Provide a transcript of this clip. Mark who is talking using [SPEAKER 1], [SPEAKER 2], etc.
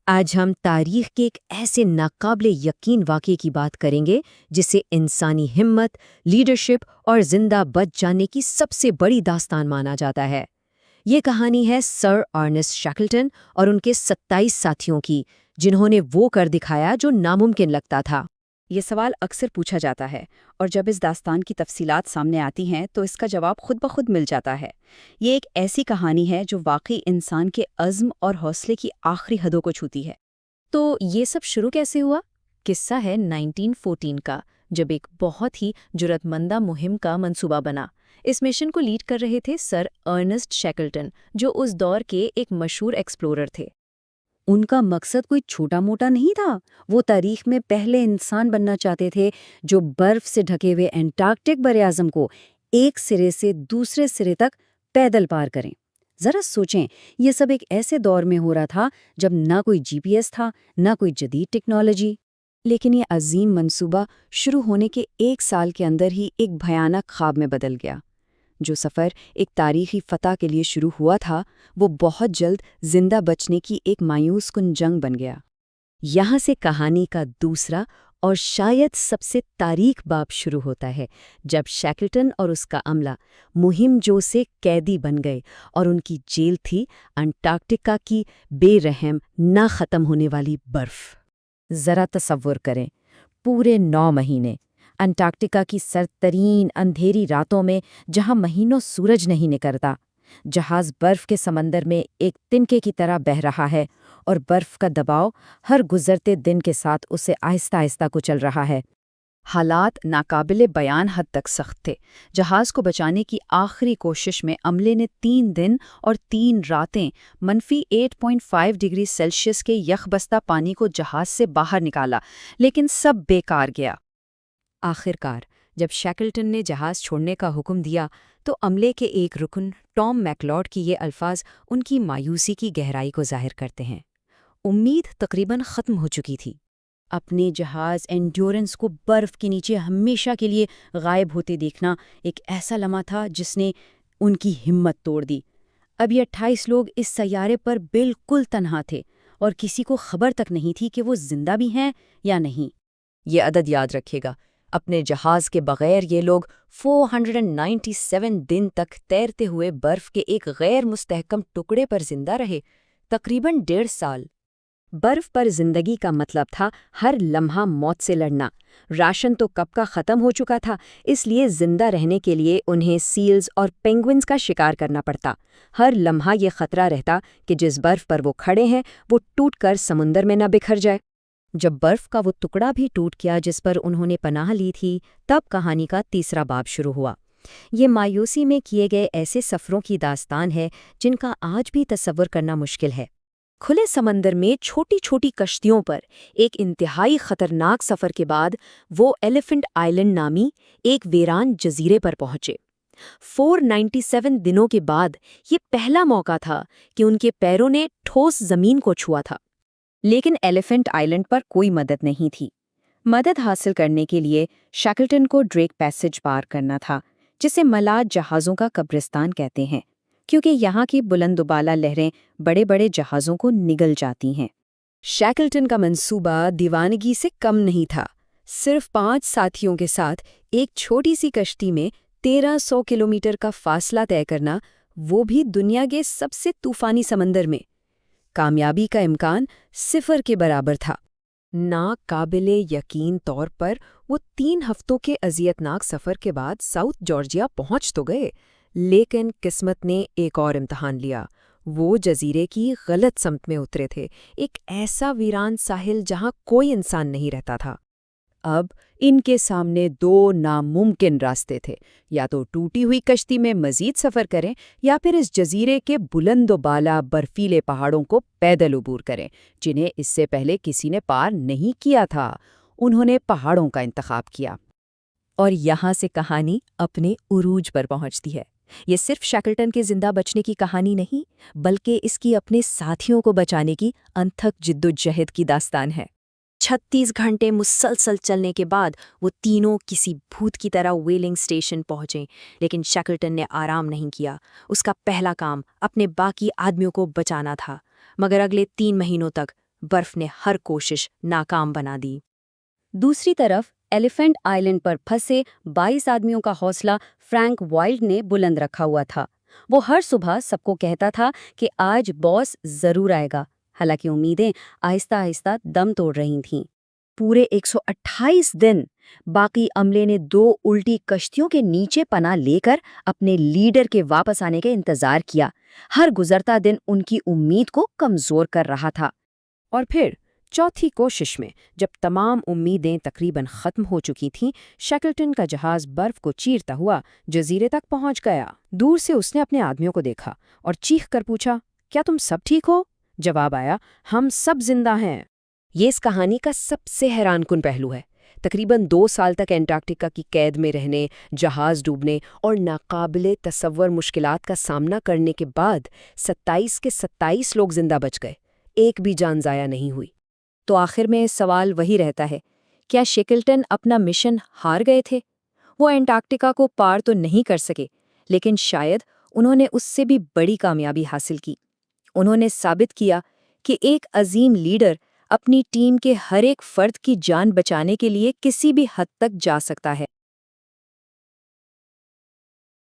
[SPEAKER 1] آج ہم تاریخ کے ایک ایسے ناقابل یقین واقعے کی بات کریں گے جسے انسانی ہمت، لیڈرشپ اور زندہ بچ جانے کی سب سے بڑی داستان مانا جاتا ہے۔ یہ کہانی ہے سر ارنسٹ شیکلٹن اور ان کے 27 ساتھیوں کی، جنہوں نے وہ کر دکھایا جو ناممکن لگتا تھا۔
[SPEAKER 2] یہ سوال اکثر پوچھا جاتا ہے، اور جب اس داستان کی تفصیلات سامنے آتی ہیں تو اس کا جواب خود بخود مل جاتا ہے۔ یہ ایک ایسی کہانی ہے جو واقعی انسان کے عزم اور حوصلے کی آخری حدوں کو چھوتی ہے۔
[SPEAKER 1] تو یہ سب شروع کیسے ہوا؟ قصہ ہے 1914 کا، جب ایک بہت ہی جرأت مندہ مہم کا منصوبہ بنا۔ اس مشن کو لیڈ کر رہے تھے سر ارنسٹ شیکلٹن، جو اس دور کے ایک مشہور ایکسپلورر تھے۔
[SPEAKER 3] ان کا مقصد کوئی چھوٹا موٹا نہیں تھا، وہ تاریخ میں پہلے انسان بننا چاہتے تھے جو برف سے ڈھکے ہوئے انٹارکٹک براعظم کو ایک سرے سے دوسرے سرے تک پیدل پار کریں۔ ذرا سوچیں، یہ سب ایک ایسے دور میں ہو رہا تھا جب نہ کوئی جی پی ایس تھا، نہ کوئی جدید ٹیکنالوجی۔
[SPEAKER 2] لیکن یہ عظیم منصوبہ شروع ہونے کے 1 سال کے اندر ہی ایک بھیانک خواب میں بدل گیا۔ جو سفر ایک تاریخی فتح کے لیے شروع ہوا تھا، وہ بہت جلد زندہ بچنے کی ایک مایوس کن جنگ بن گیا۔
[SPEAKER 1] یہاں سے کہانی کا دوسرا اور شاید سب سے تاریخ باب شروع ہوتا ہے، جب شیکلٹن اور اس کا عملہ مہم جو سے قیدی بن گئے، اور ان کی جیل تھی انٹارکٹیکا کی بے رحم نہ ختم ہونے والی برف۔ ذرا تصور کریں، پورے 9 مہینے انٹارکٹیکا کی سرد اندھیری راتوں میں، جہاں مہینوں سورج نہیں نکلتا، جہاز برف کے سمندر میں ایک تنکے کی طرح بہہ رہا ہے، اور برف کا دباؤ ہر گزرتے دن کے ساتھ اسے آہستہ آہستہ کچل رہا ہے۔
[SPEAKER 2] حالات ناقابل بیان حد تک سخت تھے۔ جہاز کو بچانے کی آخری کوشش میں عملے نے 3 دن اور 3 راتیں -8.5 ڈگری سیلسیس کے یخ بستہ پانی کو جہاز سے باہر نکالا، لیکن سب بیکار گیا۔
[SPEAKER 1] آخرکار جب شیکلٹن نے جہاز چھوڑنے کا حکم دیا تو عملے کے ایک رکن ٹام میکلارڈ کی یہ الفاظ ان کی مایوسی کی گہرائی کو ظاہر کرتے ہیں۔ امید تقریباً ختم ہو چکی تھی۔
[SPEAKER 3] اپنے جہاز انڈیورنس کو برف کے نیچے ہمیشہ کے لیے غائب ہوتے دیکھنا ایک ایسا لمحہ تھا جس نے ان کی ہمت توڑ دی۔ اب یہ 28 لوگ اس سیارے پر بالکل تنہا تھے، اور کسی کو خبر تک نہیں تھی کہ وہ زندہ بھی ہیں یا نہیں۔
[SPEAKER 1] یہ عدد یاد رکھے گا، اپنے جہاز کے بغیر یہ لوگ 497 دن تک تیرتے ہوئے برف کے ایک غیر مستحکم ٹکڑے پر زندہ رہے، تقریباً 1.5 سال۔ برف پر زندگی کا مطلب تھا ہر لمحہ موت سے لڑنا۔ راشن تو کب کا ختم ہو چکا تھا، اس لیے زندہ رہنے کے لیے انہیں سیلز اور پینگوئنز کا شکار کرنا پڑتا۔ ہر لمحہ یہ خطرہ رہتا کہ جس برف پر وہ کھڑے ہیں وہ ٹوٹ کر سمندر میں نہ بکھر جائے۔ جب برف کا وہ ٹکڑا بھی ٹوٹ گیا جس پر انہوں نے پناہ لی تھی، تب کہانی کا تیسرا باب شروع ہوا۔ یہ مایوسی میں کیے گئے ایسے سفروں کی داستان ہے جن کا آج بھی تصور کرنا مشکل ہے۔ کھلے سمندر میں چھوٹی چھوٹی کشتیوں پر ایک انتہائی خطرناک سفر کے بعد وہ ایلیفنٹ آئلینڈ نامی ایک ویران جزیرے پر پہنچے۔ 497 دنوں کے بعد یہ پہلا موقع تھا کہ ان کے پیروں نے ٹھوس زمین کو چھوا تھا۔
[SPEAKER 2] لیکن ایلیفنٹ آئلینڈ پر کوئی مدد نہیں تھی۔ مدد حاصل کرنے کے لیے شیکلٹن کو ڈریک پیسج پار کرنا تھا، جسے ملاح جہازوں کا قبرستان کہتے ہیں، کیونکہ یہاں کی بلند و بالا لہریں بڑے بڑے جہازوں کو نگل جاتی ہیں۔
[SPEAKER 1] شیکلٹن کا منصوبہ دیوانگی سے کم نہیں تھا۔ صرف 5 ساتھیوں کے ساتھ ایک چھوٹی سی کشتی میں 1300 کلومیٹر کا فاصلہ طے کرنا، وہ بھی دنیا کے سب سے طوفانی سمندر میں۔ کامیابی کا امکان 0 کے برابر تھا۔ ناقابل یقین طور پر وہ 3 ہفتوں کے اذیتناک سفر کے بعد ساؤتھ جارجیا پہنچ تو گئے، لیکن قسمت نے ایک اور امتحان لیا۔ وہ جزیرے کی غلط سمت میں اترے تھے، ایک ایسا ویران ساحل جہاں کوئی انسان نہیں رہتا تھا۔ اب ان کے سامنے 2 ناممکن راستے تھے، یا تو ٹوٹی ہوئی کشتی میں مزید سفر کریں، یا پھر اس جزیرے کے بلند و بالا برفیلے پہاڑوں کو پیدل عبور کریں، جنہیں اس سے پہلے کسی نے پار نہیں کیا تھا۔ انہوں نے پہاڑوں کا انتخاب کیا۔ اور یہاں سے کہانی اپنے عروج پر پہنچتی ہے۔ یہ صرف شیکلٹن کے زندہ بچنے کی کہانی نہیں، بلکہ اس کی اپنے ساتھیوں کو بچانے کی انتھک جدوجہد کی داستان ہے۔ 36 گھنٹے مسلسل چلنے کے بعد وہ تینوں کسی بھوت کی طرح ویلنگ اسٹیشن پہنچے، لیکن شیکلٹن نے آرام نہیں کیا۔ اس کا پہلا کام اپنے باقی آدمیوں کو بچانا تھا، مگر اگلے 3 مہینوں تک برف نے ہر کوشش ناکام بنا دی۔
[SPEAKER 3] دوسری طرف ایلیفینٹ آئلینڈ پر پھنسے 22 آدمیوں کا حوصلہ فرینک وائلڈ نے بلند رکھا ہوا تھا۔ وہ ہر صبح سب کو کہتا تھا کہ آج باس ضرور آئے گا، حالانکہ امیدیں آہستہ آہستہ دم توڑ رہی تھیں۔ پورے 128 دن باقی عملے نے 2 الٹی کشتیوں کے نیچے پناہ لے کر اپنے لیڈر کے واپس آنے کا انتظار کیا۔ ہر گزرتا دن ان کی امید کو کمزور کر رہا تھا۔
[SPEAKER 1] اور پھر چوتھی کوشش میں جب تمام امیدیں تقریباً ختم ہو چکی تھیں، شیکلٹن کا جہاز برف کو چیرتا ہوا جزیرے تک پہنچ گیا۔ دور سے اس نے اپنے آدمیوں کو دیکھا اور چیخ کر پوچھا، کیا تم سب ٹھیک ہو؟ جواب آیا، ہم سب زندہ ہیں۔ یہ اس کہانی کا سب سے حیران کن پہلو ہے۔ تقریباً 2 سال تک انٹارکٹیکا کی قید میں رہنے، جہاز ڈوبنے اور ناقابل تصور مشکلات کا سامنا کرنے کے بعد 27 کے 27 لوگ زندہ بچ گئے، ایک بھی جان ضائع نہیں ہوئی۔
[SPEAKER 2] تو آخر میں سوال وہی رہتا ہے، کیا شیکلٹن اپنا مشن ہار گئے تھے؟ وہ انٹارکٹیکا کو پار تو نہیں کر سکے، لیکن شاید انہوں نے اس سے بھی بڑی کامیابی حاصل کی۔ انہوں نے ثابت کیا کہ ایک عظیم لیڈر اپنی ٹیم کے ہر ایک فرد کی جان بچانے کے لیے کسی بھی حد تک جا سکتا ہے۔